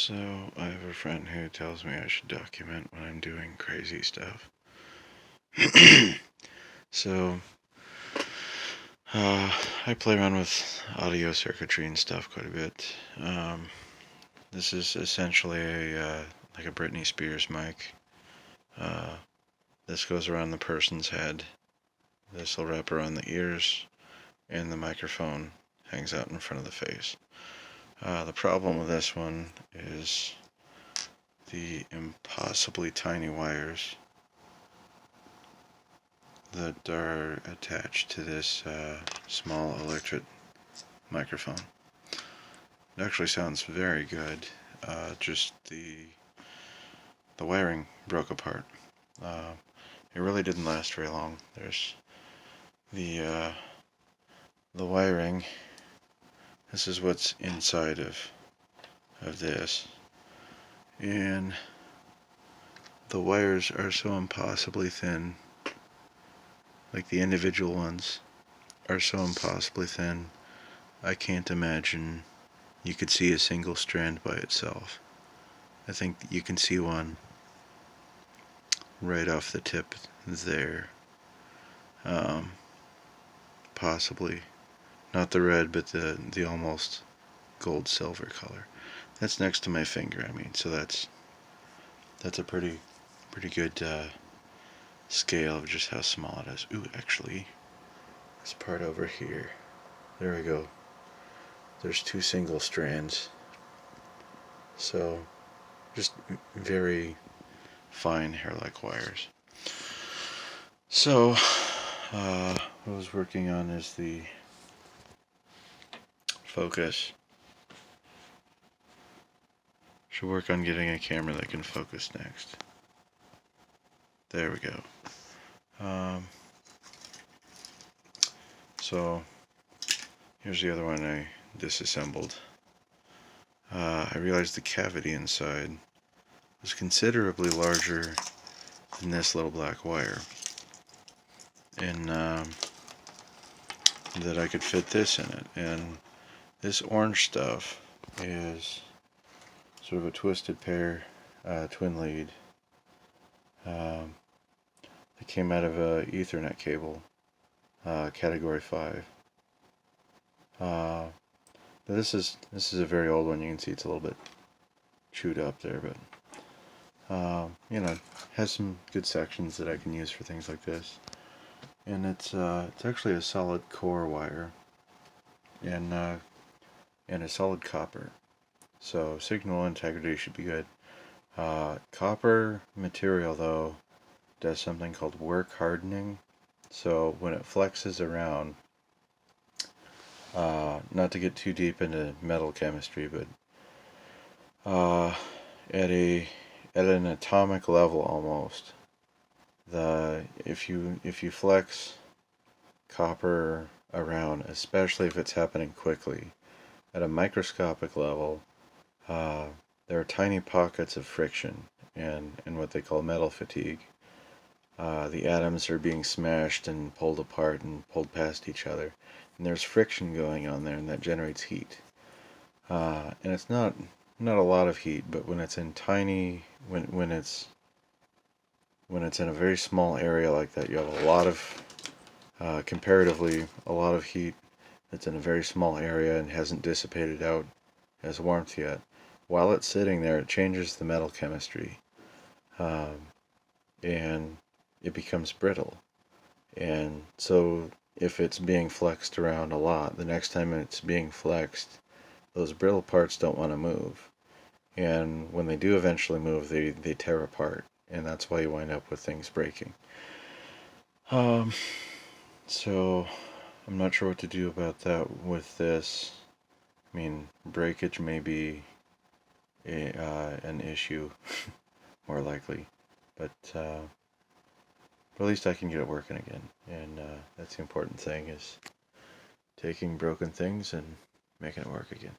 So, I have a friend who tells me I should document when I'm doing crazy stuff. So, I play around with audio circuitry and stuff quite a bit. This is essentially like a Britney Spears mic. This goes around the person's head. This will wrap around the ears, and the microphone hangs out in front of the face. The problem with this one is the impossibly tiny wires that are attached to this small electret microphone. It actually sounds very good. Just the wiring broke apart. It really didn't last very long. There's the wiring. This is what's inside of this, and the wires are so impossibly thin. Like the individual ones are so impossibly thin. I can't imagine you could see a single strand by itself. I think you can see one right off the tip there. Possibly not the red, but the almost gold silver color. That's next to my finger. I mean, so that's a pretty good scale of just how small it is. Ooh, actually, this part over here. There we go. There's two single strands. So, just very fine hair-like wires. So, what I was working on is the focus. Should work on getting a camera that can focus next. There we go. So, here's the other one I disassembled. I realized the cavity inside was considerably larger than this little black wire, and that I could fit this in it. And this orange stuff is sort of a twisted pair, twin lead. It came out of a Ethernet cable, category 5. But this is a very old one. You can see it's a little bit chewed up there, but you know, has some good sections that I can use for things like this. And it's actually a solid core wire, and a solid copper. So signal integrity should be good. Copper material though does something called work hardening. So when it flexes around, not to get too deep into metal chemistry, but at an atomic level almost, if you flex copper around, especially if it's happening quickly, at a microscopic level, there are tiny pockets of friction and what they call metal fatigue. The atoms are being smashed and pulled apart and pulled past each other, and there's friction going on there, and that generates heat. And it's not a lot of heat, but when it's in when it's in a very small area like that, you have a lot of comparatively a lot of heat that's in a very small area and hasn't dissipated out as warmth yet. While it's sitting there, it changes the metal chemistry, and it becomes brittle. And so if it's being flexed around a lot, the next time it's being flexed, those brittle parts don't want to move. And when they do eventually move, they tear apart. And that's why you wind up with things breaking. So I'm not sure what to do about that with this. I mean, breakage may be an issue, more likely. But at least I can get it working again. And that's the important thing, is taking broken things and making it work again.